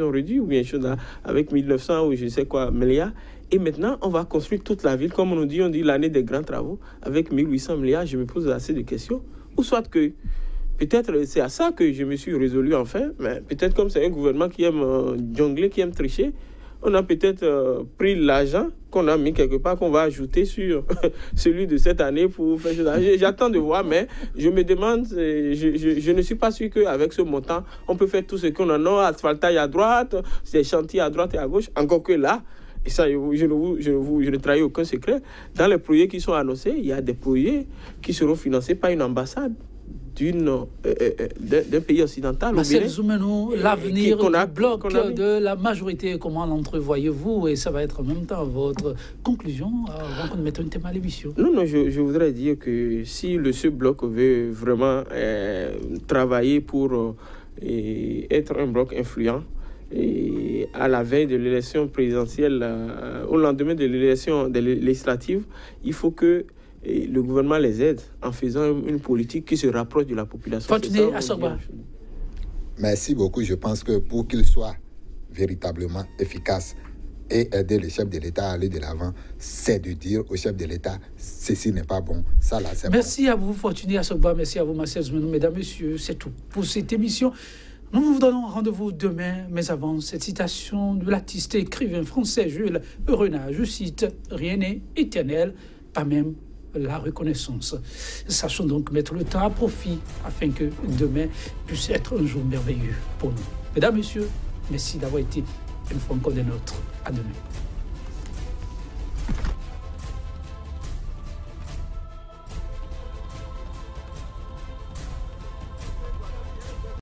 ont réduit, ou bien chose là, avec 1900 ou je sais quoi, milliards. Et maintenant, on va construire toute la ville, comme on dit l'année des grands travaux, avec 1800 milliards. Je me pose assez de questions. Ou soit que, peut-être c'est à ça que je me suis résolu enfin, mais peut-être comme c'est un gouvernement qui aime jongler, qui aime tricher, on a peut-être pris l'argent qu'on a mis quelque part, qu'on va ajouter sur celui de cette année pour faire ça. J'attends de voir, mais je me demande, je ne suis pas sûr qu'avec ce montant, on peut faire tout ce qu'on en a, asphaltage à droite, des chantiers à droite et à gauche, encore que là, et ça, je ne trahis aucun secret, dans les projets qui sont annoncés, il y a des projets qui seront financés par une ambassade d'un pays occidental. Marcel Zoumenou, l'avenir du bloc de la majorité, comment l'entrevoyez-vous? Et ça va être en même temps votre conclusion avant qu'on mette un thème à l'émission. Non, je voudrais dire que si ce bloc veut vraiment travailler pour être un bloc influent, et à la veille de l'élection présidentielle, au lendemain de l'élection législative, il faut que le gouvernement les aide en faisant une politique qui se rapproche de la population. Fortuné Asogba. Merci beaucoup. Je pense que pour qu'il soit véritablement efficace et aider le chef de l'État à aller de l'avant, c'est de dire au chef de l'État, ceci n'est pas bon, ça là c'est bon. Merci à vous, Fortuné Asogba. Merci à vous, Marcel Zoumenou. Mesdames, Messieurs, c'est tout pour cette émission. Nous vous donnons rendez-vous demain, mais avant cette citation de l'artiste et écrivain français Jules Renard, je cite, « Rien n'est éternel, pas même la reconnaissance ». Sachons donc mettre le temps à profit afin que demain puisse être un jour merveilleux pour nous. Mesdames, Messieurs, merci d'avoir été une fois encore des nôtres. À demain.